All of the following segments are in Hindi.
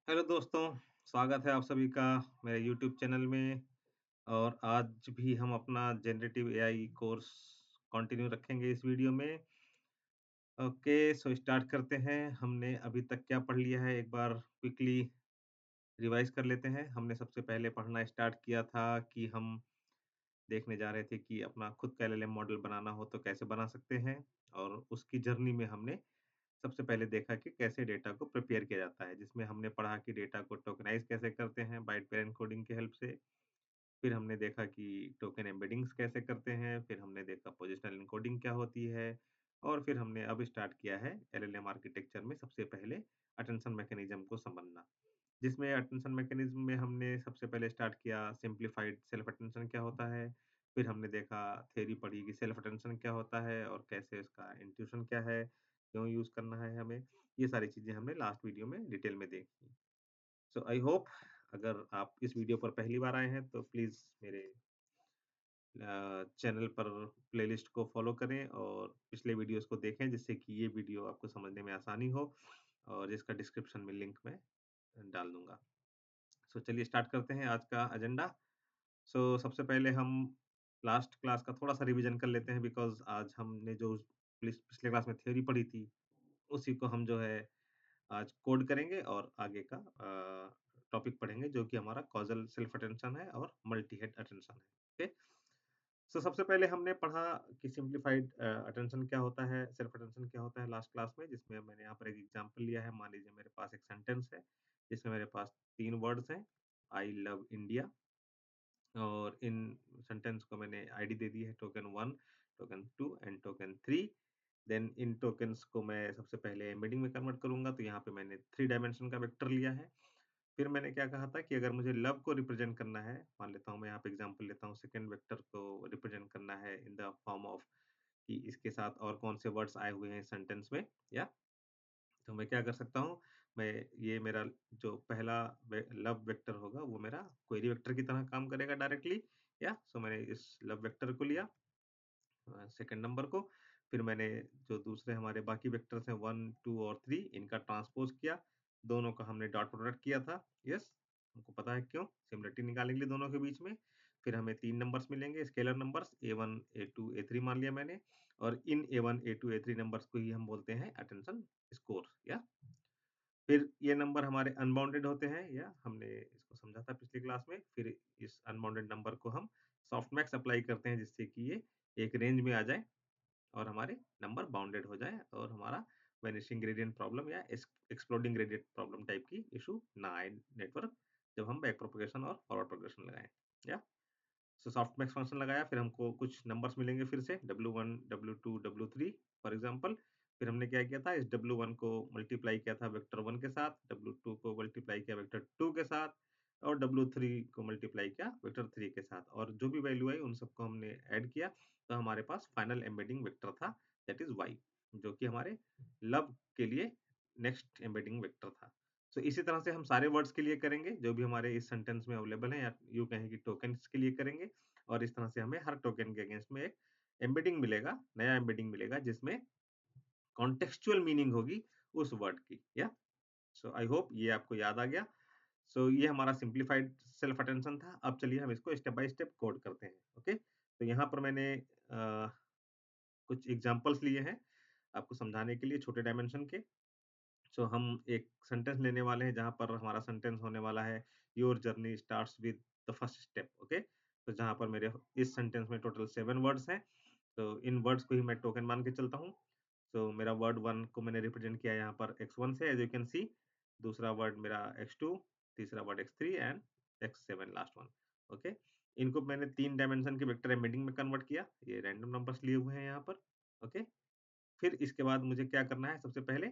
हेलो दोस्तों, स्वागत है आप सभी का मेरे यूट्यूब चैनल में। और आज भी हम अपना जनरेटिव एआई कोर्स कंटिन्यू रखेंगे इस वीडियो में। ओके, सो स्टार्ट करते हैं। हमने अभी तक क्या पढ़ लिया है, एक बार क्विकली रिवाइज कर लेते हैं। हमने सबसे पहले पढ़ना स्टार्ट किया था कि हम देखने जा रहे थे कि अपना खुद का एलएलएम मॉडल बनाना हो तो कैसे बना सकते हैं। और उसकी जर्नी में हमने सबसे पहले देखा कि कैसे डेटा को प्रिपेयर किया जाता है, जिसमें हमने पढ़ा कि डेटा को टोकनाइज़ कैसे करते हैं बाइट पेयर एन्कोडिंग की हेल्प से। फिर हमने देखा कि टोकन एम्बेडिंग्स कैसे करते हैं, फिर हमने देखा पोजिशनल एन्कोडिंग क्या होती है, और फिर हमने अब स्टार्ट किया है एलएलएम आर्किटेक्चर में सबसे पहले अटेंशन मैकेनिज़्म को समझना। जिसमें अटेंशन मैकेनिज़्म में हमने सबसे पहले स्टार्ट किया सिम्प्लिफाइड सेल्फ अटेंशन क्या होता है। फिर हमने देखा थ्योरी पढ़ी कि सेल्फ अटेंशन क्या होता है और कैसे उसका इंट्यूशन क्या है, क्यों यूज़ करना है हमें। ये सारी चीज़ें हमने लास्ट वीडियो में डिटेल में देखी। सो आई होप अगर आप इस वीडियो पर पहली बार आए हैं तो प्लीज़ मेरे चैनल पर प्लेलिस्ट को फ़ॉलो करें और पिछले वीडियोज़ को देखें, जिससे कि ये वीडियो आपको समझने में आसानी हो, और इसका डिस्क्रिप्शन में लिंक मैं डाल दूँगा। सो चलिए स्टार्ट करते हैं आज का एजेंडा। सो सबसे पहले हम लास्ट क्लास का थोड़ा-सा रिवीजन कर लेते हैं, बिकॉज़ आज हमने जो पिछले क्लास में थ्योरी पढ़ी थी, उसी को हम जो है आज कोड करेंगे और आगे का टॉपिक पढ़ेंगे, जो कि हमारा कॉज़ल सेल्फ अटेंशन है और मल्टी हेड अटेंशन है। ओके? सो सबसे पहले हमने पढ़ा कि सिम्प्लिफाइड अटेंशन क्या होता है, सेल्फ अटेंशन क्या होता है लास्ट क्लास में, जिसमें मैंने यहाँ पर एक एग्जांपल लिया है। मान लीजिए मेरे पास एक सेंटेंस है, जिसमें मेरे पास 3 वर्ड्स हैं, आई लव इंडिया, और इन सेंटेंस को मैंने आईडी दे दी है token 1, token 2 and token 3। Then इन टोकन्स को मैं सबसे पहले एम्बेडिंग में कन्वर्ट करूँगा, तो यहाँ पे मैंने 3 डायमेंशन का वेक्टर लिया है। फिर मैंने क्या कहा था कि अगर मुझे लव को रिप्रेजेंट करना है, मान लेता हूँ मैं यहाँ पे एग्जांपल लेता हूँ, सेकंड वेक्टर को रिप्रेजेंट करना है इन द फॉर्म ऑफ कि इसके साथ और कौन से वर्ड्स आए हुए हैं सेंटेंस में, या तो मैं क्या कर सकता हूँ, मैं ये मेरा जो पहला लव वेक्टर होगा वो मेरा क्वेरी वेक्टर की तरह काम करेगा डायरेक्टली। या सो मैंने इस लव वेक्टर को लिया सेकंड नंबर को। फिर मैंने जो दूसरे हमारे बाकी वेक्टर्स हैं 1, 2 और 3, इनका ट्रांसपोज़ किया। दोनों का हमने डॉट प्रोडक्ट किया था। यस, हमको पता है क्यों? सिमिलरिटी निकालने के लिए दोनों के बीच में। फिर हमें 3 नंबर्स मिलेंगे scalar numbers A1, A2, A3 मान लिया मैंने, और इन A1, A2, A3 नंबर्स को ही हम बोलते हैं अटेंशन स्कोर। या फिर ये नंबर हमारे अनबाउंडेड होते हैं, या हमने इसको समझा था पिछली क्लास में। फिर इस अनबाउंडेड नंबर को हम सॉफ्टमैक्स अप्लाई करते हैं, जिससे कि ये एक रेंज में आ जाए और हमारे नंबर बाउंडेड हो जाए, और हमारा वैनिशिंग ग्रेडियंट प्रॉब्लम या एक्सप्लोडिंग ग्रेडियंट प्रॉब्लम टाइप की इशू ना आए नेटवर्क, जब हम बैक प्रोपगेशन और फॉरवर्ड प्रोपगेशन लगाएं। या सो सॉफ्टमैक्स फंक्शन लगाया, फिर हमको कुछ नंबर्स मिलेंगे फिर से W1, W2, W3 for example. फिर हमने क्या किया था, इस W1 को मल्टीप्लाई किया था वेक्टर 1 के साथ, W2 को मल्टीप्लाई किया वेक्टर 2 के साथ, और W3 को मल्टीप्लाई किया वेक्टर 3 के साथ, और जो भी वैल्यू आई उन सबको हमने ऐड किया, तो हमारे पास फाइनल एम्बेडिंग वेक्टर था, दैट इज़ Y, जो कि हमारे लव के लिए नेक्स्ट एम्बेडिंग वेक्टर था। सो इसी तरह से हम सारे वर्ड्स के लिए करेंगे, जो भी हमारे इस सेंटेंस में अवेलेबल हैं, या यूँ कहें कि टोकन्स के लिए करेंगे, और इस तरह से हमें हर टोकन के अगेंस्ट में एक एम्बेडिंग मिलेगा, नया एम्बेडिंग मिलेगा, जिसमें कॉन्टेक्सचुअल मीनिंग होगी उस वर्ड की। या सो आई होप ये आपको याद आ गया। सो ये हमारा सिम्प्लिफाइड सेल्फ अटेंशन था। अब चलिए हम इसको स्टेप बाय स्टेप कोड करते हैं। ओके, तो यहाँ पर मैंने कुछ एग्जांपल्स लिए हैं आपको समझाने के लिए छोटे डायमेंशन के। सो हम एक सेंटेंस लेने वाले हैं, जहाँ पर हमारा सेंटेंस होने वाला है, your journey starts with the first step. Okay, तो जहाँ पर मेरे इस सेंटेंस में टोटल 7 वर्ड्स हैं, तो इन वर्ड्स को ही मैं टोकन मान के चलता हूँ। सो मेरा वर्ड 1 को मैंने रिप्रेजेंट किया यहाँ पर x1 से, एज़ यू कैन सी। दूसरा वर्ड मेरा x2, तीसरा word x3 and x7 last one. Okay, इनको मैंने 3 डायमेंशन के वेक्टर एम्बेडिंग में कन्वर्ट किया। ये रैंडम नंबर्स लिए हुए हैं यहाँ पर। ओके, फिर इसके बाद मुझे क्या करना है, सबसे पहले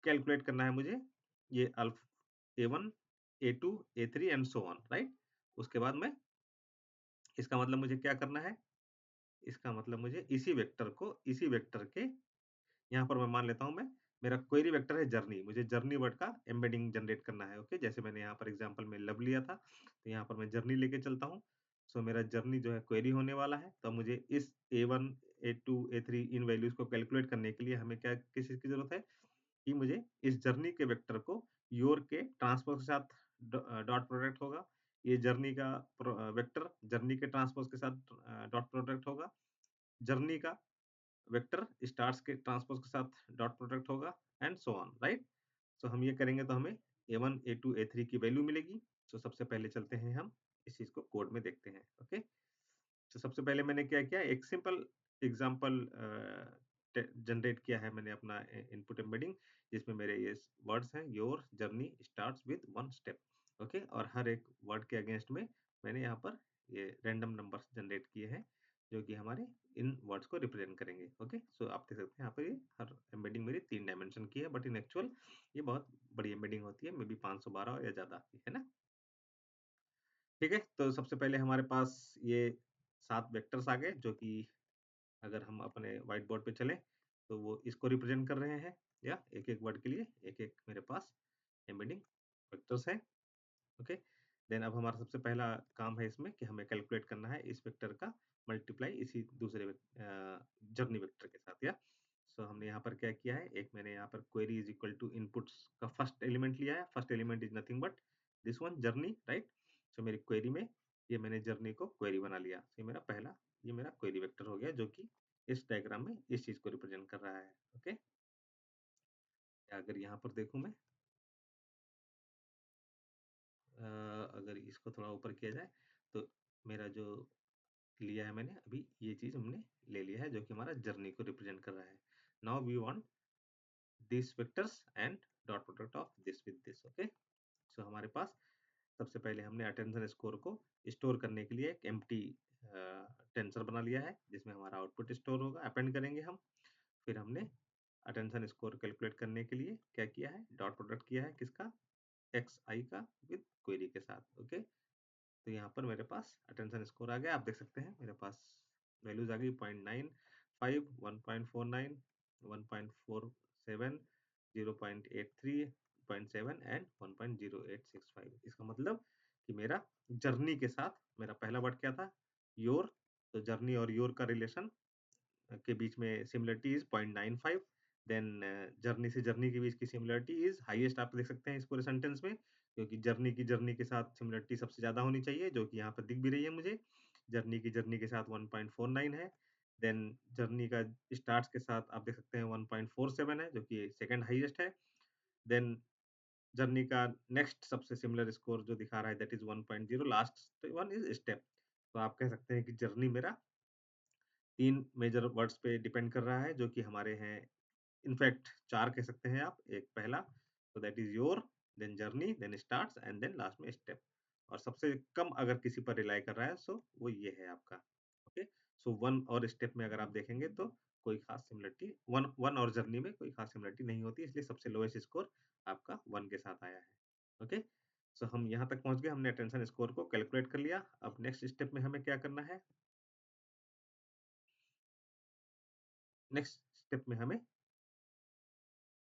कैलकुलेट करना है मुझे ये अल्फ A1, A2, A3 and so on, right? उसके बाद मैं, इसका मतलब मुझे क्या करना है, इसका मतलब मुझे इसी वेक्टर के, यहाँ पर मैं मान लेता हूँ, मैं मेरा क्वेरी वेक्टर है जर्नी, मुझे जर्नी वर्ड का एम्बेडिंग जनरेट करना है। ओके, जैसे मैंने यहाँ पर एग्जांपल में लव लिया था, तो यहाँ पर मैं जर्नी लेके चलता हूँ। सो मेरा जर्नी जो है क्वेरी होने वाला है, तो मुझे इस A1, A2, A3 इन वैल्यूज को कैलकुलेट करने के लिए हमें क्या किस चीज़ की ज़रूरत है, कि मुझे इस जर्नी के वेक्टर को योर के ट्रांसपोज़ के साथ डॉट प्रोडक्ट होगा। ये जर्नी का वेक्टर जर्नी के ट्रांसपोज़ के साथ डॉट प्रोडक्ट होगा। जर्नी का वेक्टर स्टार्स के ट्रांसपोज़ के साथ डॉट प्रोडक्ट होगा एंड सो ऑन, राइट? सो हम ये करेंगे तो हमें A1, A2, A3 की वैल्यू मिलेगी। तो सबसे पहले चलते हैं हम इस चीज़ को कोड में देखते हैं, ओके? तो सबसे पहले मैंने क्या किया, एक सिंपल एग्जांपल जनरेट किया है मैंने अपना इनपुट एम्बेडिंग, जिसमें मेरे ये वर्ड्स हैं, your journey starts with one step, okay? और हर एक वर्ड के अगेंस्ट में मैंने यहाँ पर ये रैंडम नंबर्स जनरेट किए हैं, जो कि हमारे इन वर्ड्स को रिप्रेजेंट करेंगे, ओके? सो आप देख सकते हैं यहाँ पर ये हर एम्बेडिंग मेरी 3 डायमेंशन की है, बट इन एक्चुअल ये बहुत बड़ी एम्बेडिंग होती है, मे बी 512 या ज़्यादा की, है ना? ठीक है, तो सबसे पहले हमारे पास ये 7 वेक्टर्स आ गए, जो कि अगर हम अपने व्हाइट बोर्ड पे चलें, तो वो इसको रिप्रेजेंट कर रहे हैं, या एक-एक वर्ड के लिए एक-एक मेरे पास एम्बेडिंग वेक्टर्स हैं, ओके? देन अब हमारा सबसे पहला काम है इसमें कि हमें कैलकुलेट करना है इस वेक्टर का मल्टीप्लाई इसी दूसरे जर्नी वेक्टर के साथ, या? सो हमने यहाँ पर क्या किया है, एक मैंने यहाँ पर query is equal to inputs का फर्स्ट एलिमेंट लिया है, first element is nothing but this one journey, right? So मेरी क्वेरी में ये मैंने जर्नी को क्वेरी बना लिया। ये मेरा पहला, ये मेरा क्वेरी वेक्टर हो गया, जो कि इस डायग्राम में इस चीज़ को रिप्रेजेंट कर रहा है, ओके? अगर यहाँ पर देखूँ मैं, अगर इसको थोड़ा ऊपर किया जाए, तो मेरा जो लिया है मैंने अभी, ये चीज़ हमने ले लिया है, जो कि हमारा जर्नी को रिप्रेजेंट कर रहा है। Now we want this vectors and dot product of this with this, okay? So हमारे पास सबसे पहले हमने अटेंशन स्कोर को स्टोर करने के लिए एक एम्प्टी टेंसर बना लिया है, जिसमें हमारा आउटपुट स्टोर होगा, अपेंड करेंगे हम। फिर हमने अटेंशन स्कोर कैलकुलेट करने के लिए क्या किया है, डॉट प्रोडक्ट किया है किसका, xi का विद क्वेरी के साथ, ओके? तो यहाँ पर मेरे पास अटेंशन स्कोर आ गया, आप देख सकते हैं मेरे पास वैल्यूज आ गई 0.95, 1.49, 1.47, 0.83, 0.7 एंड 1.0865। इसका मतलब कि मेरा जर्नी के साथ मेरा पहला वर्ड क्या था, योर। तो जर्नी और योर का रिलेशन के बीच में सिमिलरिटी इज 0.95। देन जर्नी से जर्नी के बीच की सिमिलरिटी इज हाईएस्ट, आप देख सकते हैं इस पूरे सेंटेंस में, क्योंकि जर्नी के साथ सिमिलरिटी सबसे ज्यादा होनी चाहिए, जो कि यहाँ पर दिख भी रही है मुझे। जर्नी के साथ 1.49 है। देन जर्नी का स्टार्ट्स के साथ आप देख सकते हैं 1.47 है, जो कि सेकंड हाईएस्ट है। देन जर्नी का नेक्स्ट सबसे सिमिलर स्कोर जो दिखा रहा है that is 1.0, last one is step. तो आप कह सकते हैं कि जर्नी मेरा 3 मेजर वर्ड्स पे डिपेंड कर रहा है, जो कि हमारे हैं, इनफैक्ट 4 कह सकते हैं आप। एक पहला, तो that is your, then journey, then starts and then last में स्टेप। और सबसे कम अगर किसी पर रिलाई कर रहा है, सो वो ये है आपका, ओके? सो 1 और स्टेप में अगर आप देखेंगे तो कोई खास सिमिलरिटी 1 1 और जर्नी में कोई खास सिमिलरिटी नहीं होती, इसलिए सबसे लोएस्ट स्कोर आपका 1 के साथ आया है, ओके? सो हम यहाँ तक पहुँच गए, हमने अटेंशन स्कोर को कैलकुलेट कर लिया। अब नेक्स्ट स्टेप में हमें क्या करना है? नेक्स्ट स्टेप में हमें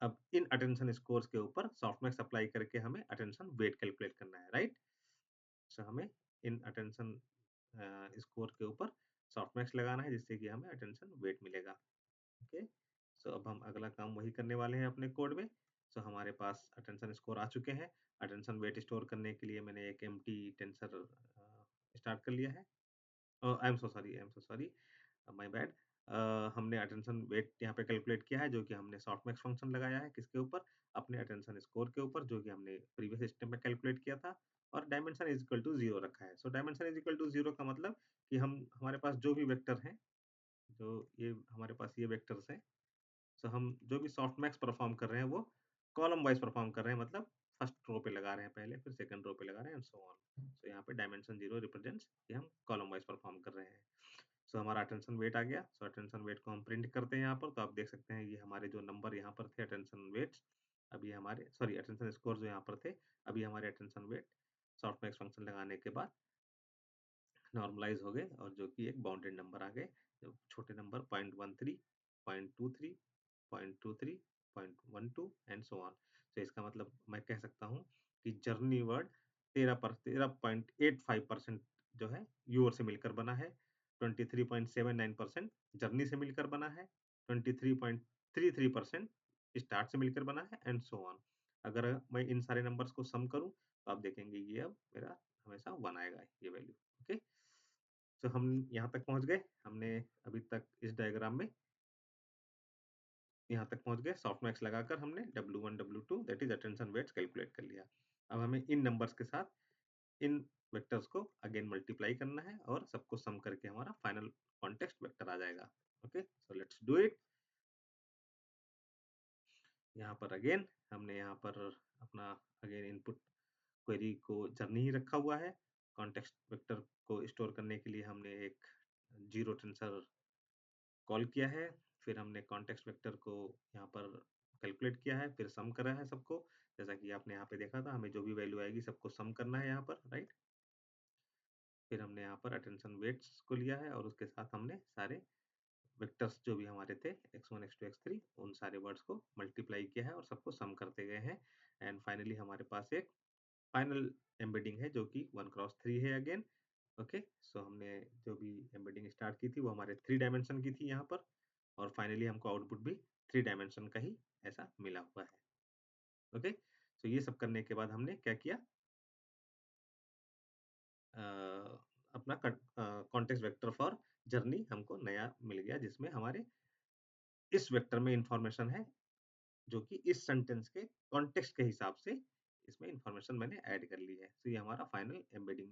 अब इन अटेंशन स्कोर्स के ऊपर सॉफ्टमैक्स अप्लाई करके हमें अटेंशन वेट कैलकुलेट करना है, राइट? सो हमें इन अटेंशन स्कोर के ऊपर सॉफ्टमैक्स लगाना है, जिससे कि हमें अटेंशन वेट मिलेगा, ओके? सो अब हम अगला काम वही करने वाले हैं अपने कोड में। सो हमारे पास अटेंशन स्कोर आ चुके हैं। अटेंशन वेट स्टोर करने के लिए मैंने एक एम्प्टी टेंसर स्टार्ट कर लिया है। I am so sorry, I am so sorry, my bad. हमने अटेंशन वेट यहाँ पे कैलकुलेट किया है, जो कि हमने सॉफ्टमैक्स फंक्शन लगाया है किसके ऊपर, अपने अटेंशन स्कोर के ऊपर, जो कि हमने प्रीवियस स्टेप में कैलकुलेट किया था। और डायमेंशन इज इक्वल टू 0 रखा है। So dimension is equal to 0 का मतलब कि हम हमारे पास जो भी वेक्टर हैं, जो ये हमारे पास ये वेक्टर्स हैं, सो हम जो भी सॉफ्टमैक्स परफॉर्म कर रहे हैं वो कॉलम वाइज परफॉर्म कर रहे हैं, मतलब फर्स्ट रो पे लगा रहे हैं पहले, फिर सेकंड रो पे लगा रहे हैं एंड सो ऑन। सो यहाँ पे डायमेंशन 0 रिप्रेजेंट्स कि हम कॉलम वाइज परफॉर्म कर रहे हैं। सो हमारा अटेंशन वेट आ गया। सो अटेंशन वेट को हम प्रिंट करते हैं यहाँ पर, तो आप देख सकते हैं ये हमारे जो नंबर यहाँ पर थे अटेंशन वेट्स, अभी हमारे सॉरी अटेंशन स्कोर जो यहाँ पर थे, अभी हमारे अटेंशन वेट सॉफ्टमैक्स फंक्शन लगाने के बाद नॉर्मलाइज हो गए, और जो कि एक बाउंडेड नंबर आ गए, जो छोटे नंबर 0.13, 0.23, 0.23, 0.12 एंड सो ऑन। तो इसका मतलब मैं कह सकता हूँ कि जर्नी वर्ड 13.85% जो है यूर से मिलकर बना है, 23.79% जर्नी से मिलकर बना है, 23.33% स्टार्ट से मिलकर बना है एंड सो ऑन। अगर मैं इन सारे नंबर्स को सम करूँ तो आप देखेंगे ये अब मेरा हमेशा 1 आएगा ये वैल्यू। ओके, तो हम यहाँ तक पहुँच गए। हमने अभी तक इस डायग्राम में यहाँ तक पहुँच गए। सॉफ्टमैक्स लगाकर हमने W1 W2 that is attention weights calculate कर लिया। अब हमें इन नंबर्स के साथ इन वेक्टर्स को अगेन मल्टीप्लाई करना है और सबको सम करके हमारा फाइनल कॉन्टेक्स्ट वेक्टर आ जाएगा। Okay, so let's do it. यहाँ पर अगेन हमने यहाँ पर अपना अगेन इनपुट क्वेरी को जर्नी ही रखा हुआ है। कॉन्टेक्स्ट वेक्टर को स्टोर करने के लिए हमने एक जीरो टेंसर कॉल किया है। फिर हमने कॉन्टेक्स्ट वेक्टर को यहाँ पर कैलकुलेट किया है, फिर सम करा है सबको। जैसा कि आपने यहाँ पे देखा था, हमें जो भी वैल्यू आएगी सबको सम करना है यहाँ पर, राइट? फिर हमने यहाँ पर अटेंशन वेट्स को लिया है और उसके साथ हमने सारे वेक्टर्स जो भी हमारे थे x1 x2 x3 उन सारे वर्ड्स को मल्टीप्लाई किया है और सबको सम करते गए हैं। एंड फाइनली हमारे पास एक फाइनल एम्बेडिंग है जो कि 1 क्रॉस 3 है अगेन। ओके, सो हमने जो भी एम्बेडिंग स्टार्ट की थी वो हमारे 3 डायमेंशन की थी यहाँ पर, और फाइनली हमको आउटपुट भी 3 डायमेंशन का ही ऐसा मिला हुआ है। ओके, सो ये सब करने के बाद हमने क्या किया, अ, अपना कॉन्टेक्स्ट वेक्टर फॉर जर्नी हमको नया मिल गया जिसमें हमारे इस वेक्टर में इंफॉर्मेशन है जो कि इस सेंटेंस के कॉन्टेक्स्ट के हिसाब से इसमें इंफॉर्मेशन मैंने ऐड कर ली है। तो ये हमारा फाइनल एम्बेडिंग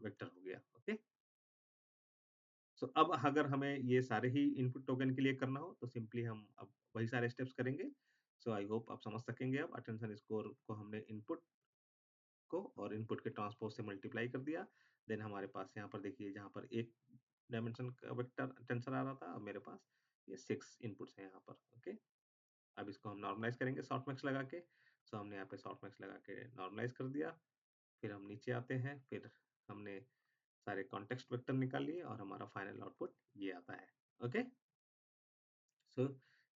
वेक्टर हो गया। ओके, सो अब अगर हमें ये सारे ही इनपुट टोकन के लिए करना हो तो सिंपली हम अब वही सारे स्टेप्स करेंगे। सो आई होप आप समझ सकेंगे। अब अटेंशन स्कोर को हमने इनपुट को और इनपुट के ट्रांसपोज से मल्टीप्लाई कर दिया। देन हमारे पास यहाँ पर देखिए जहाँ पर एक डायमेंशन का वेक्टर टेंसर आ रहा था, अब मेरे पास ये 6 इनपुट्स हैं यहाँ पर। ओके, अब इसको हम नॉर्मलाइज करेंगे सॉफ्टमैक्स लगा के। सो हमने यहाँ पे सॉफ्टमैक्स लगा के नॉर्मलाइज कर दिया। फिर हम नीचे आते हैं, फिर हमने सारे कॉन्टेक्स्ट वेक्टर निकाल लिए और हमारा फाइनल आउटपुट ये आता है। ओके, सो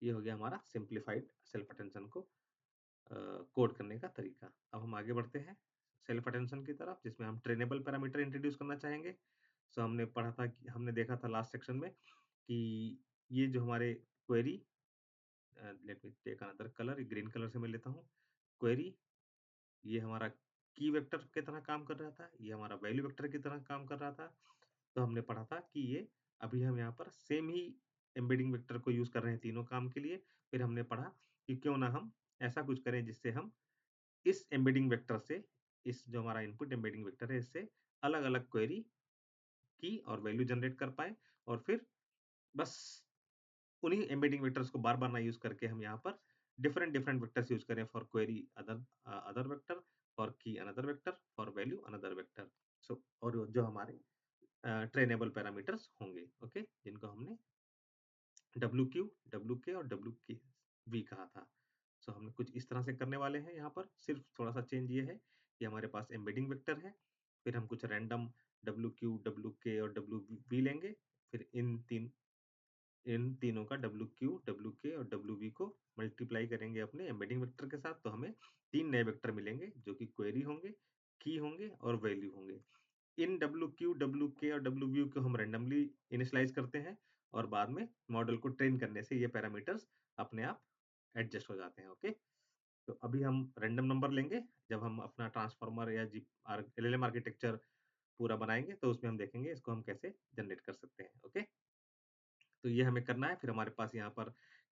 ये हो गया हमारा सिंप्लीफाइड सेल्फ अटेंशन को कोड करने का तरीका। अब हम आगे बढ़ते हैं सेल्फ अटेंशन की तरफ, जिसमें हम ट्रेनेबल पैरामीटर इंट्रोड्यूस करना चाहेंगे। सो हमने पढ़ा था कि हमने देखा था लास्ट सेक्शन में कि ये जो हमारे query, let me take another colour, green colour से मैं लेता हूँ। क्वेरी ये हमारा की वेक्टर की तरह काम कर रहा था, ये हमारा वैल्यू वेक्टर की तरह काम कर रहा था। तो हमने पढ़ा था कि ये अभी हम यहाँ पर सेम ही एम्बेडिंग वेक्टर को यूज़ कर रहे हैं तीनों काम के लिए। फिर हमने पढ़ा कि क्यों ना हम ऐसा कुछ करें जिससे हम इस एम्बेडिंग वेक्टर से, इस जो हमारा इनपुट एम्बेडिंग वेक्टर है, इससे अलग-अलग क्वेरी की और वैल्यू जनरेट कर पाएँ, और फिर बस उन्हीं एम्बेडिंग वेक्टर्स को बार-बार ना यूज़ करके हम यहाँ पर डिफरेंट डिफरेंट वेक्टर्स यूज़ करें for query other vector, for key another vector, for value another vector. So और जो हमारे ट्रेनेबल पैरामीटर्स होंगे, ओके, जिनको हमने WQ, WK और WV कहा था। सो हमने कुछ इस तरह से करने वाले हैं यहाँ पर। सिर्फ थोड़ा-सा चेंज ये है कि हमारे पास एम्बेडिंग वेक्टर है, फिर हम कुछ रैंडम WQ, WK और WV लेंगे, फिर इन तीनों का WQ, WK और WV को मल्टीप्लाई करेंगे अपने एम्बेडिंग वेक्टर के साथ, तो हमें 3 नए वेक्टर मिलेंगे जो कि क्वेरी होंगे, की होंगे और वैल्यू होंगे। इन WQ, WK और WV को हम रैंडमली इनिशियलाइज़ करते हैं और बाद में मॉडल को ट्रेन करने से ये पैरामीटर्स अपने आप एडजस्ट हो जाते हैं। ओके, तो अभी हम रैंडम नंबर लेंगे। जब हम अपना ट्रांसफार्मर या LLM आर्किटेक्चर पूरा बनाएँगे तो उसमें हम देखेंगे इसको हम कैसे जनरेट कर सकते हैं। ओके, तो ये हमें करना है। फिर हमारे पास यहाँ पर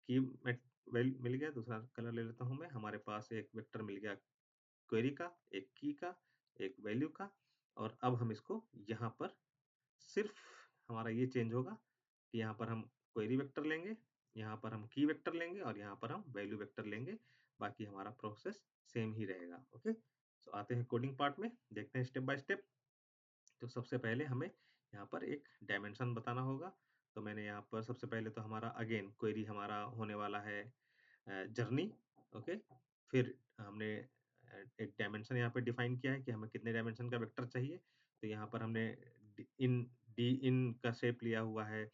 की मेट वेल मिल गया, दूसरा कलर ले लेता हूँ मैं। हमारे पास एक वेक्टर मिल गया क्वेरी का, एक की का, एक वैल्यू का, और अब हम इसको यहाँ पर सिर्फ हमारा ये चेंज होगा कि यहाँ पर हम क्वेरी वेक्टर लेंगे, यहाँ पर हम की वेक्टर लेंगे और यहाँ पर हम वैल्यू वेक्टर लेंगे। बाकी हमारा प्रोसेस सेम ही रहेगा। ओके, सो आते हैं कोडिंग पार्ट में, देखते हैं स्टेप बाय स्टेप। तो सबसे पहले हमें यहाँ पर एक डायमेंशन बताना होगा। तो मैंने यहाँ पर सबसे पहले तो हमारा अगेन क्वेरी हमारा होने वाला है जर्नी। ओके, फिर हमने एक डायमेंशन यहाँ पे डिफाइन किया है कि हमें कितने डायमेंशन का वेक्टर चाहिए। तो यहाँ पर हमने डी इन का शेप लिया हुआ है,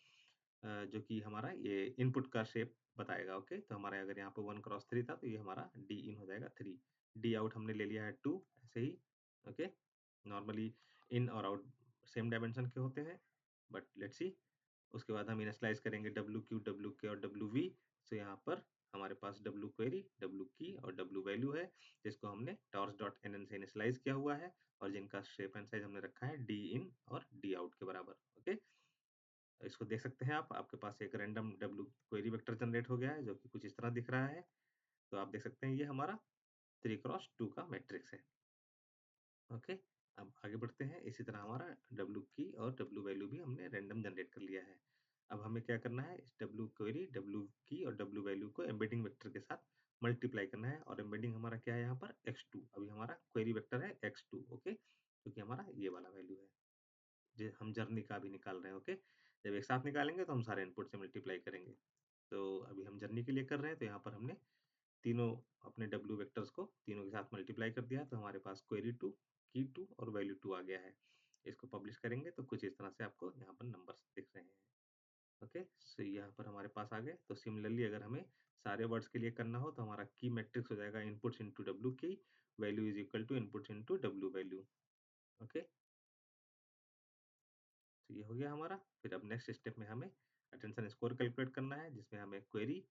जो कि हमारा ये इनपुट का शेप बताएगा। ओके, तो हमारा अगर यहाँ पे 1 क्रॉस 3 था तो ये हमारा डी इन हो जाएगा 3। डी आउट हमने ले लिया है 2, ऐसे ही। ओके, नॉर्मली इन और आउट सेम डायमेंशन के होते हैं, बट लेट्स सी। उसके बाद हम इनिशियलाइज़ करेंगे WQ, WK और WV। सो यहाँ पर हमारे पास डब्ल्यू क्वेरी, डब्ल्यू की और डब्ल्यू वैल्यू है, जिसको हमने torch.nn से इनिशियलाइज़ किया हुआ है और जिनका शेप एंड साइज़ हमने रखा है डी इन और डी आउट के बराबर, ओके? इसको देख सकते हैं आप, आपके पास एक random W query vector generate हो गया है, जो कि कुछ इस तरह दिख रहा है। तो आप देख सकते हैं ये हमारा 3 क्रॉस 2 का मैट्रिक्स है, ओके? अब आगे बढ़ते हैं, इसी तरह हमारा डब्ल्यू की और डब्ल्यू वैल्यू भी हमने रैंडम जनरेट कर लिया है। अब हमें क्या करना है, इस डब्ल्यू क्वेरी, डब्ल्यू की और डब्ल्यू वैल्यू को एम्बेडिंग वेक्टर के साथ मल्टीप्लाई करना है और एम्बेडिंग हमारा क्या है यहाँ पर x2, अभी हमारा क्वेरी वेक्टर है x2, ओके? क्योंकि हमारा ये वाला वैल्यू है, जो हम जर्नी का भी निकाल रहे हैं, ओके? जब एक साथ निकालेंगे तो हम सारे इनपुट से मल्टीप्लाई करेंगे। तो अभी हम जर्नी के लिए कर रहे हैं, तो यहाँ पर हमने तीनों अपने डब्ल्यू वेक्टर्स को तीनों के साथ मल्टीप्लाई कर दिया, तो हमारे पास क्वेरी 2, की 2 और वैल्यू 2 आ गया है। इसको पब्लिश करेंगे तो कुछ इस तरह से आपको यहाँ पर नंबर्स दिख रहे हैं। ओके, सो यहाँ पर हमारे पास आ गए। तो सिमिलरली अगर हमें सारे वर्ड्स के लिए करना हो तो हमारा की मैट्रिक्स हो जाएगा इनपुट्स इनटू डब्ल्यू की, value is equal to inputs into W value. Okay, तो ये हो गया हमारा। फिर अब नेक्स्ट स्टेप में हमें अटेंशन स्कोर कैलकुलेट करना है, जिसमें हमें क्वेरी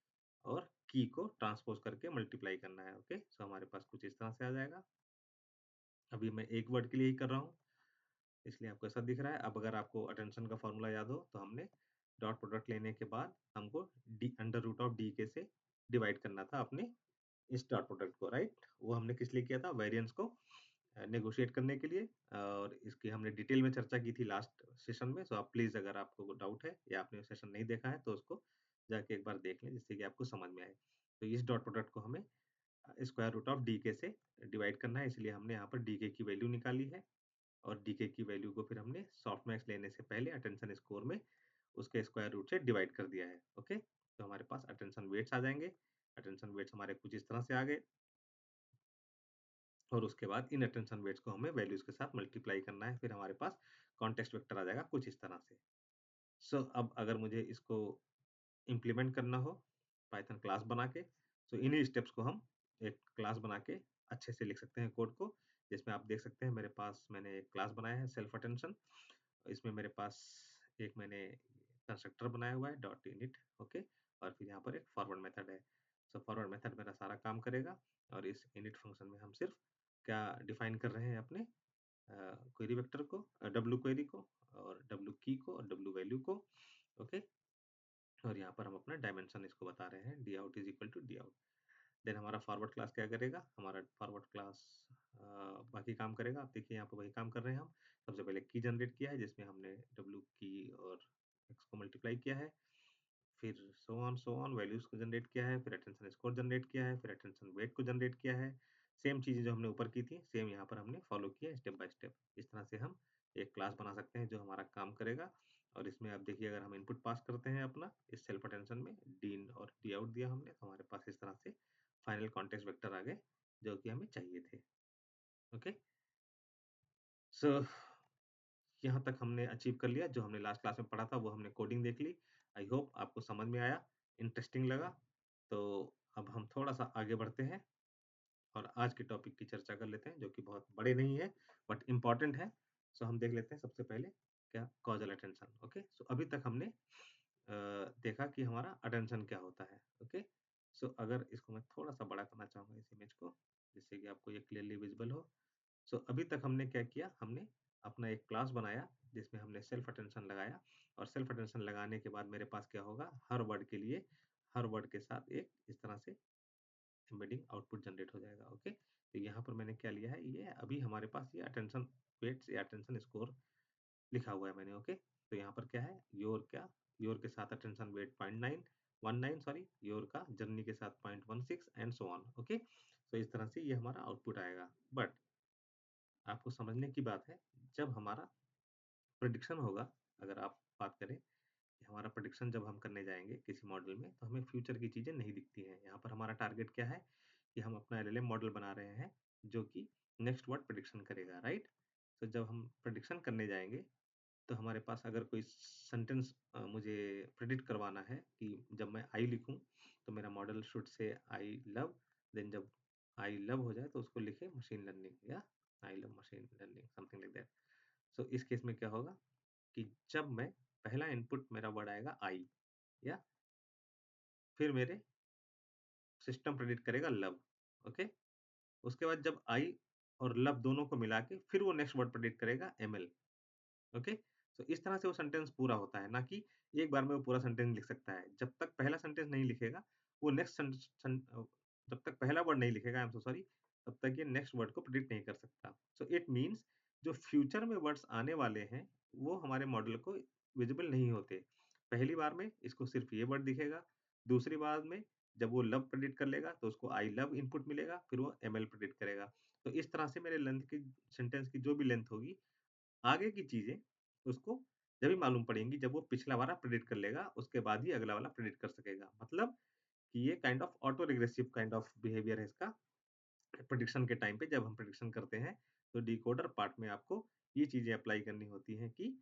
और की को ट्रांसपोज करके मल्टीप्लाई करना है। ओके, सो हमारे पास कुछ इस तरह से आ जाएगा। अभी मैं एक वर्ड के लिए ही कर रहा हूँ, इसलिए आपको ऐसा दिख रहा है। अब अगर आपको अटेंशन का फॉर्मूला याद हो तो हमने डॉट प्रोडक्ट लेने के बाद हमको D under root of D के से डिवाइड करना था अपने इस डॉट प्रोडक्ट को, राइट? वो हमने किस लिए किया था? वेरिएंस को नेगोशिएट करने के लिए, और इसकी हमने डिटेल में चर्चा की थी लास्ट सेशन में। सो आप प्लीज़, अगर आपको डाउट है या आपने सेशन नहीं देखा है तो उसको जाके एक बार देख लें, जिससे कि आपको समझ में आए। तो इस डॉट प्रोडक्ट को हमें स्क्वायर रूट ऑफ डी के से डिवाइड करना है, इसलिए हमने यहाँ पर डी के की वैल्यू निकाली है और डीके की वैल्यू को फिर हमने सॉफ्टमैक्स लेने से पहले अटेंशन स्कोर में उसके स्क्वायर रूट से डिवाइड कर दिया है। ओके, तो हमारे पास अटेंशन वेट्स आ जाएंगे। अटेंशन वेट्स हमारे कुछ इस तरह से आ गए और उसके बाद इन अटेंशन वेट्स को हमें वैल्यूज के साथ मल्टीप्लाई करना है, फिर हमारे पास कॉन्टेक्स्ट वेक्टर आ जाएगा कुछ इस तरह से। सो अब अगर मुझे इसको इम्प्लीमेंट करना हो पाइथन क्लास बना के, तो इन्हीं स्टेप्स को हम एक क्लास बना के अच्छे से लिख सकते हैं कोड को, जिसमें आप देख सकते हैं मेरे पास मैंने एक क्लास बनाया है सेल्फ अटेंशन। इसमें मेरे पास एक मैंने कंस्ट्रक्टर बनाया हुआ है डॉट इनिट, ओके? और फिर यहाँ पर एक फॉरवर्ड मेथड है। सो फॉरवर्ड मेथड मेरा सारा काम करेगा और इस इनिट फंक्शन में हम सिर्फ क्या डिफाइन कर रहे हैं, अपने क्वेरी वेक्टर को, डब्ल्यू क्वेरी को और डब्ल्यू की को और डब्ल्यू वैल्यू को, ओके? और यहाँ पर हम अपना डायमेंशन इसको बता रहे हैं, D out is equal to D out. Then हमारा फॉरवर्ड क्लास क्या करेगा? हमारा फॉरवर्ड क्लास बाकी काम करेगा। आप देखिए यहाँ पे वही काम कर रहे हैं हम। सबसे पहले की जनरेट किया है, जिसमें हमने डब्ल्यू की और एक्स को मल्टीप्लाई किया है। फिर सो ऑन वैल्यूज को जनरेट किया है, फिर अटेंशन स्कोर जनरेट किया है, फिर अटेंशन वेट को जनरेट किया है। सेम चीज़ें जो हमने ऊपर की थी, सेम यहाँ पर हमने फॉलो किया है स्टेप बाय स्टेप। इस तरह से हम एक क्लास बना सकते हैं जो हमारा काम करेगा। और इसमें आप देखिए, अगर हम इनपुट पास करते हैं अपना इस सेल्फ अटेंशन में, डी इन और डी आउट दिया हमने, तो हमारे पास इस तरह से फाइनल कॉन्टेक्स्ट वेक्टर आ गए, जो कि हमें चाहिए थे। ओके, सो यहाँ तक हमने अचीव कर लिया। जो हमने लास्ट क्लास में पढ़ा था वो हमने कोडिंग देख ली। आई होप आपको समझ में आया, इंटरेस्टिंग लगा। तो अब हम थोड़ा-सा आगे बढ़ते हैं और आज के टॉपिक की चर्चा कर लेते हैं, जो कि बहुत बड़े नहीं है बट इम्पोर्टेंट है। सो हम देख लेते हैं सबसे पहले क्या कॉज़ल अटेंशन। ओके, सो अभी तक हमने देखा कि हमारा अटेंशन क्या होता है। ओके, सो अगर इसको मैं थोड़ा-सा बड़ा करना चाहूँगा इस इमेज को, जिससे कि आपको ये क्लियरली विजिबल हो। सो अभी तक हमने क्या किया, हमने अपना एक क्लास बनाया जिसमें हमने सेल्फ अटेंशन लगाया और सेल्फ अटेंशन लगाने के बाद मेरे पास क्या होगा, हर वर्ड के लिए हर वर्ड के साथ एक इस तरह से एम्बेडिंग आउटपुट जनरेट हो जाएगा। ओके, तो यहाँ पर मैंने क्या लिया है, ये अभी हमारे पास ये अटेंशन वेट्स या अटेंशन स्कोर लिखा हुआ है मैंने। ओके, तो यहाँ पर क्या है, योर क्या, योर के साथ अटेंशन वेट 0.919 सॉरी, योर का जर्नी के साथ 0.16 एंड सो ऑन। ओके, तो इस तरह से ये हमारा आउटपुट आएगा। बट आपको समझने की बात है, जब हमारा प्रेडिक्शन होगा, अगर आप बात करें कि हमारा प्रेडिक्शन जब हम करने जाएँगे किसी मॉडल में, तो हमें फ्यूचर की चीज़ें नहीं दिखती हैं। यहाँ पर हमारा टारगेट क्या है कि हम अपना एलएलएम मॉडल बना रहे हैं, जो कि नेक्स्ट वर्ड प्रेडिक्शन करेगा, राइट? तो जब हम प्रेडिक्शन करने जाएँगे, तो हमारे पास अगर कोई सेंटेंस मुझे प्रेडिक्ट करवाना है कि जब मैं आई लिखूँ, तो मेरा model should say I love, then जब आई लव हो जाए तो उसको लिखे मशीन लर्निंग या I love machine learning, something like that. So इस केस में क्या होगा कि जब मैं पहला इनपुट मेरा वर्ड आएगा आई, या फिर मेरे सिस्टम प्रेडिक्ट करेगा लव, ओके? उसके बाद जब आई और लव दोनों को मिला के फिर वो नेक्स्ट वर्ड प्रेडिक्ट करेगा एमएल, ओके? तो इस तरह से वो सेंटेंस पूरा होता है, ना कि एक बार में वो पूरा सेंटेंस लिख सकता है। जब तक पहला सेंटेंस नहीं लिखेगा, वो नेक्स्ट जब तक पहला वर्ड नहीं लिखेगा, आई एम सो सॉरी, तब तक ये नेक्स्ट वर्ड को प्रेडिक्ट नहीं कर सकता। सो इट मीन्स जो फ्यूचर में वर्ड्स आने वाले हैं, वो हमारे मॉडल को विजिबल नहीं होते। पहली बार में इसको सिर्फ ये वर्ड दिखेगा, दूसरी बार में जब वो लव प्रेडिक्ट कर लेगा, तो उसको आई लव इनपुट मिलेगा, फिर वो एमएल प्रेडिक्ट करेगा। तो इस तरह से मेरे लेंथ की सेंटेंस की जो भी लेंथ होगी, आगे की चीज़ें उसको जभी मालूम पड़ेंगी जब वो पिछला वाला प्रेडिक्ट कर लेगा, उसके बाद ही अगला वाला प्रेडिक्ट कर सकेगा। मतलब कि ये kind of auto regressive kind of behaviour है इसका। प्रेडिक्शन के टाइम पे जब हम प्रेडिक्शन करते हैं, तो डिकोडर पार्ट में आपको ये चीज़ें अप्लाई करनी होती हैं कि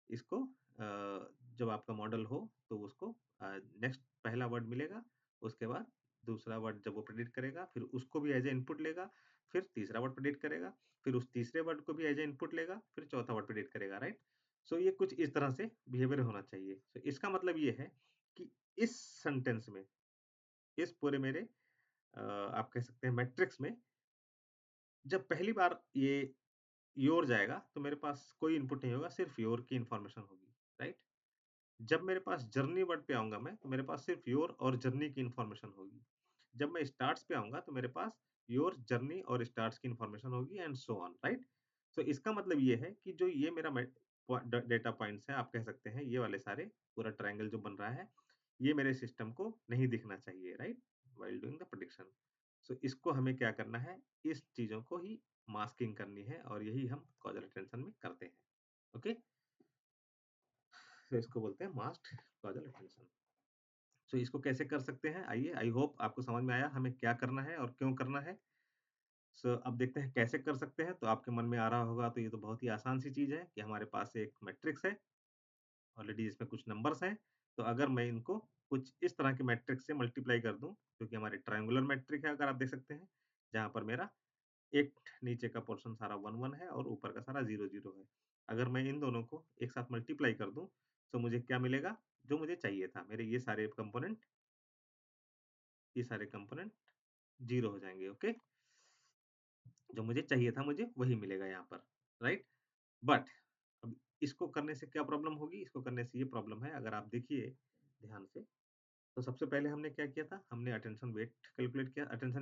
इसको जब आपका मॉडल हो तो उसको नेक्स्ट पहला वर्ड मिलेगा, उसके बाद दूसरा वर्ड जब वो प्रेडिक्ट करेगा, फिर उसको भी एज़ अ इनपुट लेगा, फिर तीसरा वर्ड प्रेडिक्ट करेगा, फिर उस तीसरे वर्ड को भी एज़ अ इनपुट लेगा, फिर चौथा वर्ड प्रेडिक्ट करेगा, राइट? सो ये कुछ इस तरह से बिहेवियर होना चाहिए। सो इसका मतलब ये है कि इस सेंटेंस में, इस पूरे मेरे आप कह सकते हैं मैट्रिक्स में जब पहली बार ये योर जाएगा, तो मेरे पास कोई इनपुट नहीं होगा, सिर्फ योर की इन्फॉर्मेशन होगी, राइट? जब मेरे पास जर्नी वर्ड पे आऊँगा मैं, तो मेरे पास सिर्फ योर और जर्नी की इन्फॉर्मेशन होगी। जब मैं स्टार्ट्स पे आऊँगा, तो मेरे पास योर, जर्नी और स्टार्ट्स की इन्फॉर्मेशन होगी एंड सो ऑन, राइट? सो इसका मतलब ये है कि जो ये मेरा मैं डेटा पॉइंट्स हैं, आप कह सकते हैं ये वाले सारे, पूरा ट्रायंगल जो बन रहा है, ये मेरे सिस्टम को नहीं दिखना चाहिए, right? While doing the prediction. So इसको हमें क्या करना है, इस चीज़ों को ही मास्किंग करनी है और यही हम कॉजल अटेंशन में करते हैं, ओके? तो इसको बोलते हैं मास्क्ड कॉजल अटेंशन। सो इसको कैसे कर सकते हैं? आइए, आई होप आपको समझ में आया हमें क्या करना है और क्यों करना है। सो अब देखते हैं कैसे कर सकते हैं, तो आपके मन में आ रहा होगा तो ये तो बहुत ही आसान सी चीज़ है कि हमारे पास एक मैट्रिक्स है, ऑलरेडी इसमें कुछ नंबर्स हैं, तो अगर मैं इनको कुछ इस तरह के मैट्रिक्स से मल्टीप्लाई कर दूँ, जो कि हमारे ट्रायंगुलर मैट्रिक है अगर आप देख सकते हैं, जहाँ पर मेरा एक नीचे का पोर्शन सारा 1-1 है और ऊपर का सारा 0-0 है। अगर मैं इन दोनों को एक साथ मल्टीप्लाई कर दूँ, तो मुझे क्या मिलेगा? जो मुझे चाहिए था, मेरे ये सारे कंपोनेंट 0 हो जाएँगे, ओके? जो मुझे चाहिए था मुझे वही मिलेगा यहाँ पर, राइट? बट अब इसको करने से क्या प्रॉब्लम होगी? इसको करने से ये प्रॉब्लम है अगर आप देखिए ध्यान से, तो सबसे पहले हमने क्या किया था? हमने अटेंशन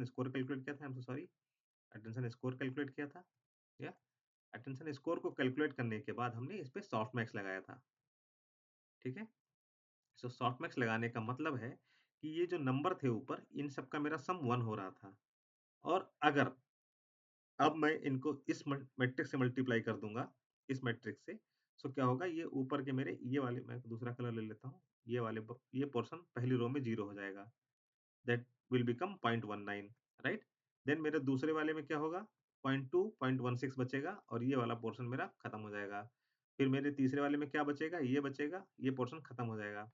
स्कोर कैलकुलेट किया था, I am so sorry, attention score calculate किया था, या अटेंशन स्कोर को कैलकुलेट करने के बाद हमने इस पे सॉफ्टमैक्स लगाया था, ठीक है? सो सॉफ्टमैक्स लगाने का मतलब है कि ये जो नंबर थे ऊपर, इन सब का मेरा सम 1 हो रहा था और अगर अब मैं इनको इस मैट्रिक्स से मल्टीप्लाई कर दूँगा, इस मैट्रिक्स से, सो क्या होगा ये ऊपर के मेरे ये वाले मैं दूसरा कलर ले लेता हूँ, ये पोर्शन पहली रो में 0 हो जाएगा, that will become 0.19, right? Then मेरे दूसरे वाले में क्या होगा? 0.2, 0.16 बचेगा और ये वाला पोर्शन मेरा खत्म हो जाएगा। फिर मेरे तीसरे वाले में क्या बचेगा? ये बचेगा, ये पोर्शन खत्म हो जाएगा।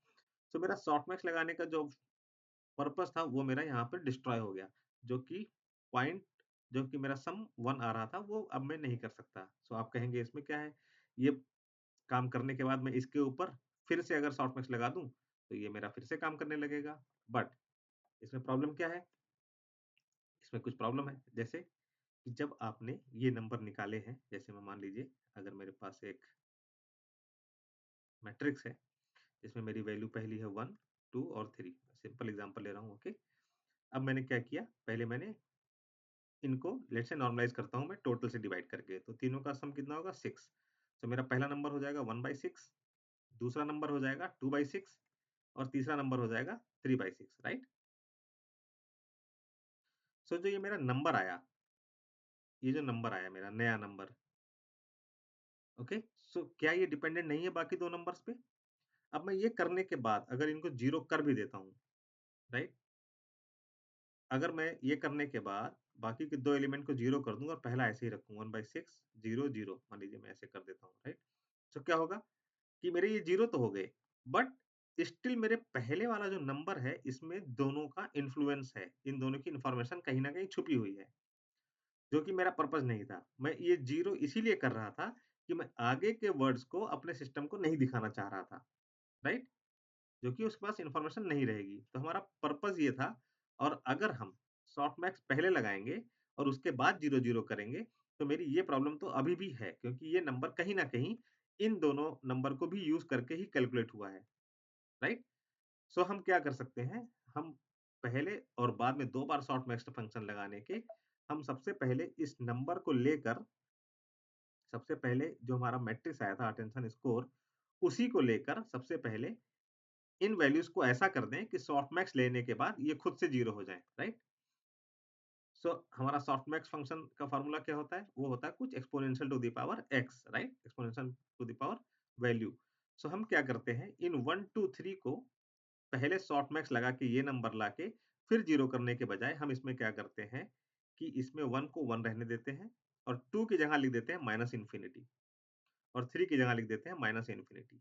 सो मेरा सॉफ्टमैक्स लगाने का जो पर्पज़ था वो मेरा यहाँ पे डिस्ट्रॉय हो गया, जो कि पॉइंट जो कि मेरा सम 1 आ रहा था वो अब मैं नहीं कर सकता। सो आप कहेंगे इसमें क्या है? ये काम करने के बाद मैं इसके ऊपर फिर से अगर सॉफ्टमैक्स लगा दूँ, तो ये मेरा फिर से काम करने लगेगा। बट इसमें प्रॉब्लम क्या है? इसमें कुछ प्रॉब्लम है। जैसे कि जब आपने ये नंबर निकाले हैं, जैसे मैं मान लीजिए अगर मेरे पास एक मैट्रिक्स है, जिसमें मेरी वैल्यू पहली है 1, 2 और 3, सिंपल एग्ज़ाम्पल ले रहा हूँ, ओके? अब मैंने क्या किया? पहले मैंने इनको लेट्स से नॉर्मलाइज़ करता हूँ मैं टोटल से डिवाइड करके, तो तीनों का सम कितना होगा? 6। तो मेरा पहला नंबर हो जाएगा 1/6, दूसरा नंबर हो जाएगा 2/6 और तीसरा नंबर हो जाएगा 3/6, राइट? सो जो ये मेरा नंबर आया, ये जो नंबर आया मेरा नया नंबर, ओके? सो क्या ये डिपेंडेंट नहीं है बाकी 2 नंबर्स पे? अब मैं ये करने के बाद अगर इनको 0 कर भी देता हूँ, राइट? अगर मैं ये करने के बाद बाकी के 2 एलिमेंट को 0 कर दूँ और पहला ऐसे ही रखूँ 1/6 0 0 मान लीजिए मैं ऐसे कर देता हूँ, राइट? तो क्या होगा कि मेरे ये 0 तो हो गए, बट स्टिल मेरे पहले वाला जो नंबर है, इसमें दोनों का इन्फ्लुएंस है। इन दोनों की इन्फॉर्मेशन कहीं न कहीं छुपी हुई है, जो कि मेरा पर्पज़ नहीं था। मैं ये 0 इसीलिए कर रहा था कि मैं आगे के वर्ड्स को अपने सिस्टम को नहीं दिखाना चाह रहा था, राइट? जो कि उसके पास इन्फॉर्मेशन नहीं रहेगी। तो हमारा पर्पज़ ये था और अगर हम सॉफ्टमैक्स पहले लगाएँगे और उसके बाद 0-0 करेंगे, तो मेरी ये प्रॉब्लम तो अभी भी है क्योंकि ये नंबर कहीं न कहीं इन दोनों नंबर को भी यूज़ करके ही कैलकुलेट हुआ है, राइट? सो हम क्या कर सकते हैं, हम पहले और बाद में 2 बार सॉफ्टमैक्स फंक्शन लगाने के, हम सबसे पहले इस नंबर को लेकर सबसे पहले जो हमारा मैट्रिक्स आया था अटेंशन स्कोर, उसी को लेकर सबसे पहले इन वैल्यूज़ को ऐसा कर दें कि सॉफ्टमैक्स लेने के बाद ये खुद से 0 हो जाएँ, राइट? सो हमारा सॉफ्टमैक्स फंक्शन का फ़ॉर्मूला क्या होता है? वो होता है कुछ exponential to the power x, right? Exponential to the power value. So हम क्या करते हैं, इन 1, 2, 3 को पहले सॉफ्टमैक्स लगा के ये नंबर लाके फिर 0 करने के बजाय हम इसमें क्या करते हैं कि इसमें 1 को 1 रहने देते हैं और 2 की जगह लिख देते हैं माइनस इन्फिनिटी और 3 की जगह लिख देते हैं माइनस इन्फिनिटी।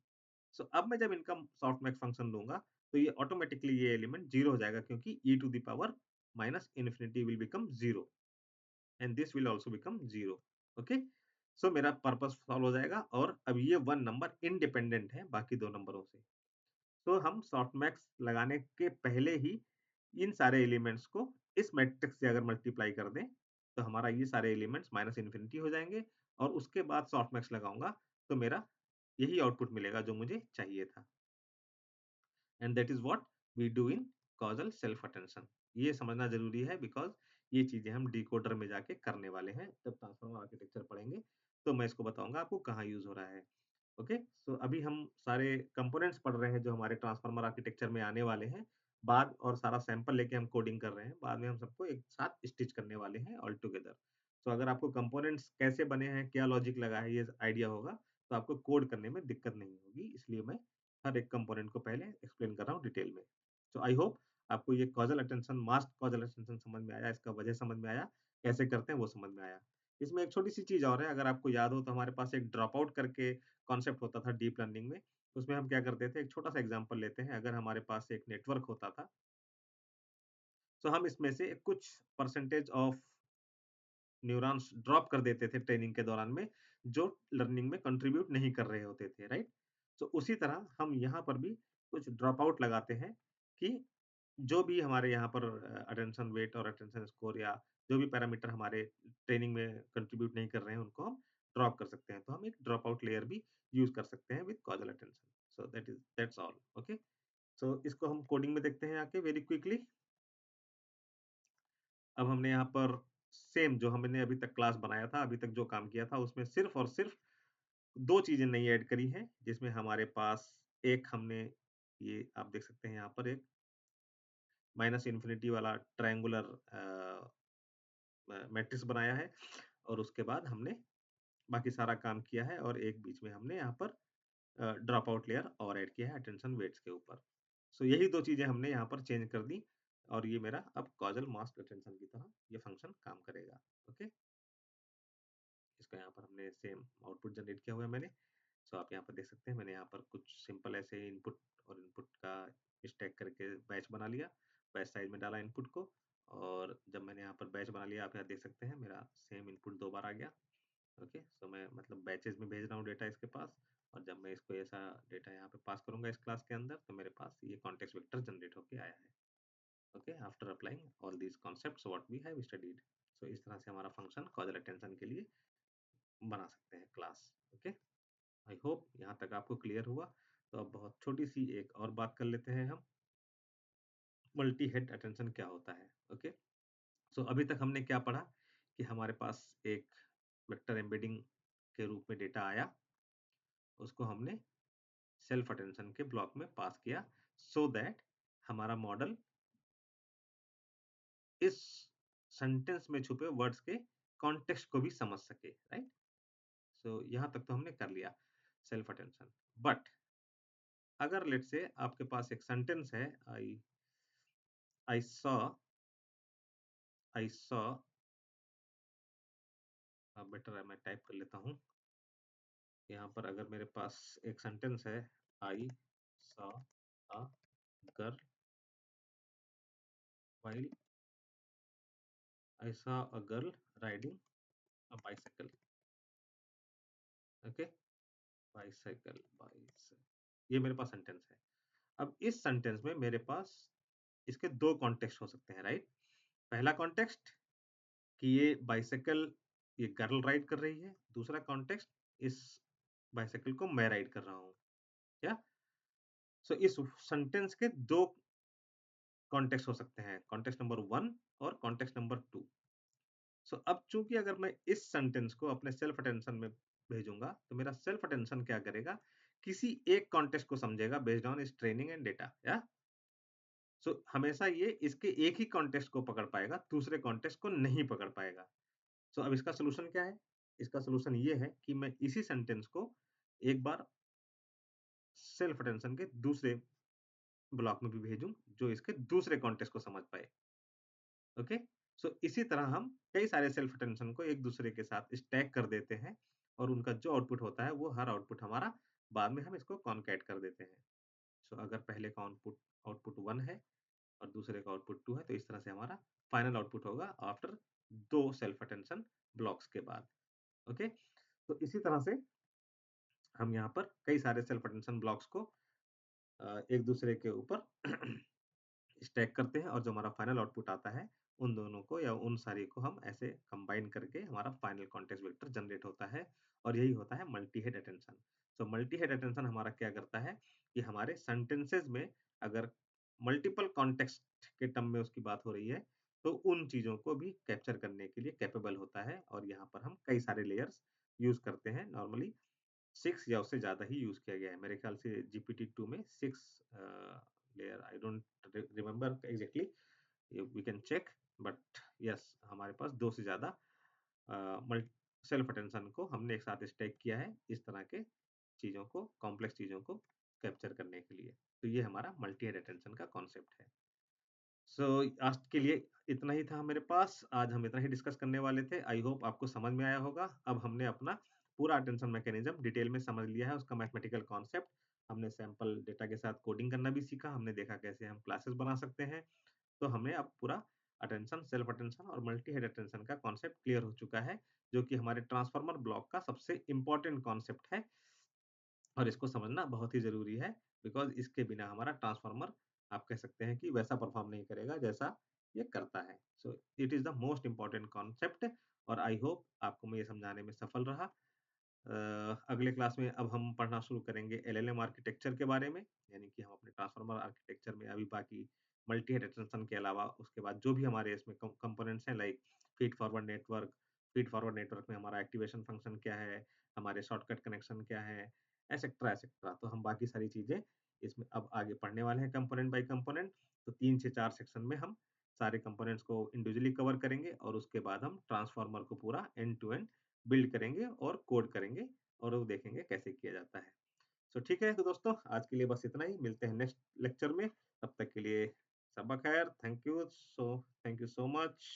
सो अब मैं जब इनका सॉफ्टमैक्स फंक्शन लूँगा, तो ये ऑटोमैटिकली ये एलिमेंट 0 हो जाएगा क्योंकि e to the power minus infinity will become 0 and this will also become 0, okay? So मेरा पर्पस सॉल्व हो जाएगा और अब ये 1 नंबर इंडिपेंडेंट है बाकी 2 नंबरों से। तो हम सॉफ्टमैक्स लगाने के पहले ही इन सारे एलिमेंट्स को इस मैट्रिक्स से अगर मल्टीप्लाई कर दें, तो हमारा ये सारे एलिमेंट्स माइनस इन्फिनिटी हो जाएँगे और उसके बाद सॉफ्टमैक्स लगाऊँगा, तो मेरा यही आउटपुट मिलेगा जो मुझे चाहिए था। And that is what we do in causal self attention. ये समझना ज़रूरी है बिकॉज़ ये चीज़ें हम डिकोडर में जाके करने वाले हैं, जब ट्रांसफार्मर आर्किटेक्चर पढ़ेंगे, तो मैं इसको बताऊँगा आपको कहाँ यूज़ हो रहा है। ओके, सो अभी हम सारे कंपोनेंट्स पढ़ रहे हैं जो हमारे ट्रांसफार्मर आर्किटेक्चर में आने वाले हैं। बाद और सारा सैंपल लेके हम कोडिंग कर रहे हैं। बाद में हम सबको एक साथ स्टिच करने वाले हैं ऑल टुगेदर। तो अगर आपको कंपोनेंट्स कैसे बने हैं, क्या लॉजिक लगा है, ये आइडिया होगा, तो आपको कोड करने में दिक्कत नहीं होगी। इसलिए मैं हर एक कंपोनेंट को पहले एक्सप्लेन कर रहा हूँ डिटेल में। तो आई होप आपको ये कॉज़ल अटेंशन, मास्क कॉज़ल अटेंशन समझ में आया, इसका वजह समझ में आया, कैसे करते हैं वो समझ में आया। इसमें एक छोटी-सी चीज़ और है, अगर आपको याद हो तो हमारे पास एक ड्रॉप आउट करके कॉन्सेप्ट होता था डीप लर्निंग में। उसमें हम क्या करते थे, एक छोटा-सा एग्ज़ाम्पल लेते हैं, अगर हमारे पास एक नेटवर्क होता था, तो हम इसमें से कुछ परसेंटेज ऑफ न्यूरॉन्स ड्रॉप कर देते थे ट्रेनिंग के दौरान में, जो लर्निंग में कंट्रीब्यूट नहीं कर रहे होते थे, राइट? तो उसी तरह हम यहाँ पर भी कुछ ड्रॉप आउट लगाते हैं कि जो भी हमारे यहाँ पर अटेंशन वेट और अटेंशन स्कोर या जो भी पैरामीटर हमारे ट्रेनिंग में कंट्रीब्यूट नहीं कर रहे हैं, उनको हम ड्रॉप कर सकते हैं। तो हम एक ड्रॉप आउट लेयर भी यूज़ कर सकते हैं with causal attention. So that's all, okay? So इसको हम कोडिंग में देखते हैं आके वेरी क्विकली। अब हमने यहाँ पर सेम जो हमने अभी तक क्लास बनाया था, अभी तक जो काम किया था, उसमें सिर्फ़ और सिर्फ़ 2 चीज़ें नई ऐड करी हैं, जिसमें हमारे पास एक हमने ये आप देख सकते हैं यहाँ पर एक माइनस इन्फिनिटी वाला ट्रायंगुलर मैट्रिक्स बनाया है और उसके बाद हमने बाकी सारा काम किया है और एक बीच में हमने यहाँ पर ड्रॉप आउट लेयर और ऐड किया है अटेंशन वेट्स के ऊपर। सो यही 2 चीज़ें हमने यहाँ पर चेंज कर दी और ये मेरा अब कॉज़ल मास्क अटेंशन की तरह ये फंक्शन काम करेगा। ओके? इसका यहाँ पर हमने सेम आउटपुट जनरेट किया हुआ है मैंने। सो आप यहाँ पर देख सकते हैं मैंने यहाँ पर कुछ सिंपल ऐसे इनपुट और इनपुट का स्टैक करके बैच बना लिया। बैच साइज़ में डाला इनपुट को और जब मैंने यहाँ पर बैच बना लिया, आप यहाँ देख सकते हैं मेरा सेम इनपुट 2 बार आ गया। ओके, सो मैं मतलब बैचेज़ में भेज रहा हूँ डेटा इसके पास और जब मैं इसको ऐसा डेटा यहाँ पे पास करूँगा इस क्लास के अंदर, तो मेरे पास ये कॉन्टेक्स्ट वेक्टर जनरेट होके आया है। Okay, after applying all these concepts what we have studied. So इस तरह से हमारा फंक्शन कॉज़ल अटेंशन के लिए बना सकते हैं क्लास। ओके, आई होप यहाँ तक आपको क्लियर हुआ। तो अब बहुत छोटी-सी एक और बात कर लेते हैं हम, मल्टी हेड अटेंशन क्या होता है? ओके, सो अभी तक हमने क्या पढ़ा कि हमारे पास एक वेक्टर एम्बेडिंग के रूप में डेटा आया, उसको हमने सेल्फ अटेंशन के ब्लॉक में पास किया सो दैट हमारा मॉडल इस सेंटेंस में छुपे वर्ड्स के कॉन्टेक्स्ट को भी समझ सके, राइट? सो यहाँ तक तो हमने कर लिया सेल्फ अटेंशन। बट अगर लेट्स से आपके पास एक सेंटेंस है, I saw I saw better है मैं टाइप कर लेता हूँ। यहाँ पर अगर मेरे पास एक सेंटेंस है, I saw a girl while I saw a girl riding a bicycle. Okay, bicycle bicycle ये मेरे पास सेंटेंस है। अब इस सेंटेंस में मेरे पास इसके 2 कॉन्टेक्स्ट हो सकते हैं, राइट? पहला कॉन्टेक्स्ट कि ये बाइसाइकिल ये गर्ल राइड कर रही है, दूसरा कॉन्टेक्स्ट इस बाइसाइकिल को मैं राइड कर रहा हूँ, क्या? सो इस सेंटेंस के 2 कॉन्टेक्स्ट हो सकते हैं, कॉन्टेक्स्ट नंबर 1 और कॉन्टेक्स्ट नंबर 2। सो अब चूँकि अगर मैं इस सेंटेंस को अपने सेल्फ अटेंशन में भेजूँगा, तो मेरा सेल्फ अटेंशन क्या करेगा, किसी एक कॉन्टेक्स्ट को समझेगा based on it's training and data, या? सो हमेशा ये इसके एक ही कॉन्टेक्स्ट को पकड़ पाएगा, दूसरे कॉन्टेक्स्ट को नहीं पकड़ पाएगा। सो अब इसका सॉल्यूशन क्या है? इसका सॉल्यूशन ये है कि मैं इसी सेंटेंस को एक बार सेल्फ अटेंशन के दूसरे ब्लॉक में भी भेजूँ, जो इसके दूसरे कॉन्टेक्स्ट को समझ पाए। ओके? सो इसी तरह हम कई सारे सेल्फ अटेंशन को एक-दूसरे के साथ स्टैक कर देते हैं और उनका जो आउटपुट होता है, वो हर आउटपुट हमारा बाद में हम इसको कॉनकैट कर देते हैं। सो अगर पहले का आउटपुट आउटपुट 1 है और दूसरे का आउटपुट 2 है, तो इस तरह से हमारा फाइनल आउटपुट होगा आफ्टर 2 सेल्फ अटेंशन ब्लॉक्स के बाद। ओके? तो इसी तरह से हम यहाँ पर कई सारे सेल्फ अटेंशन ब्लॉक्स को एक-दूसरे के ऊपर स्टैक करते हैं और जो हमारा फाइनल आउटपुट आता है, उन दोनों को या उन सारी को हम ऐसे कंबाइन करके हमारा फाइनल कॉन्टेक्स्ट वेक्टर जनरेट होता है और यही होता है multi head attention. So multi head attention हमारा क्या करता है कि हमारे सेंटेंसेस में अगर मल्टीपल कॉन्टेक्स्ट के टर्म में उसकी बात हो रही है, तो उन चीज़ों को भी कैप्चर करने के लिए कैपेबल होता है और यहाँ पर हम कई सारे लेयर्स यूज़ करते हैं। नॉर्मली 6 या उससे ज़्यादा ही यूज़ किया गया है। मेरे ख्याल से जीपीटी-2 में 6 layer I don't remember exactly we can check but yes हमारे पास 2 से ज़्यादा मल्ट सेल्फ अटेंशन को हमने एक साथ स्टैक किया है, इस तरह के चीज़ों को, कॉम्प्लेक्स चीज़ों को कैप्चर करने के लिए। तो ये हमारा मल्टी हेड अटेंशन का कॉन्सेप्ट है। सो आज के लिए इतना ही था मेरे पास। आज हम इतना ही डिस्कस करने वाले थे। आई होप आपको समझ में आया होगा। अब हमने अपना पूरा अटेंशन मैकेनिज़्म डिटेल में समझ लिया है, उसका मैथमेटिकल कॉन्सेप्ट। हमने सैंपल डेटा के साथ कोडिंग करना भी सीखा। हमने देखा कैसे हम क्लासेस बना सकते हैं। तो हमें अब पूरा अटेंशन, सेल्फ अटेंशन और मल्टी हेड अटेंशन का कॉन्सेप्ट क्लियर हो चुका है, जो कि हमारे ट्रांसफार्मर ब्लॉक का सबसे इम्पोर्टेंट कॉन्सेप्ट है। और इसको समझना बहुत ही ज़रूरी है बिकॉज़ इसके बिना हमारा ट्रांसफ़ॉर्मर आप कह सकते हैं कि वैसा परफ़ॉर्म नहीं करेगा जैसा ये करता है। So it is the most important concept और आई होप आपको मैं ये समझाने में सफल रहा। अगले क्लास में अब हम पढ़ना शुरू करेंगे एलएलएम आर्किटेक्चर के बारे में, यानी कि हम अपने ट्रांसफ़ॉर्मर आर्किटेक्चर में अभी बाकी मल्टी हेड एक्सटेंशन के अलावा उसके बाद जो भी हमारे इसमें कंपोनेंट्स हैं लाइक फीड फॉरवर्ड नेटवर्क में हमारा एक्टिवेशन फंक्शन क्या है, हमारे शॉर्टकट कनेक्शन क्या है, एसेक्ट्रा एसेक्ट्रा। तो हम बाकी सारी चीज़ें इसमें अब आगे पढ़ने वाले हैं कंपोनेंट बाय कंपोनेंट। तो 3 से 4 सेक्शन में हम सारे कंपोनेंट्स को इंडिविजुअली कवर करेंगे और उसके बाद हम ट्रांसफ़ॉर्मर को पूरा एंड टू एंड बिल्ड करेंगे और कोड करेंगे और वो देखेंगे कैसे किया जाता है। सो ठीक है तो दोस्तों आज के लिए बस इतना ही। मिलते हैं नेक्स्ट लेक्चर में। तब तक के लिए शब्बा खैर। Thank you so much.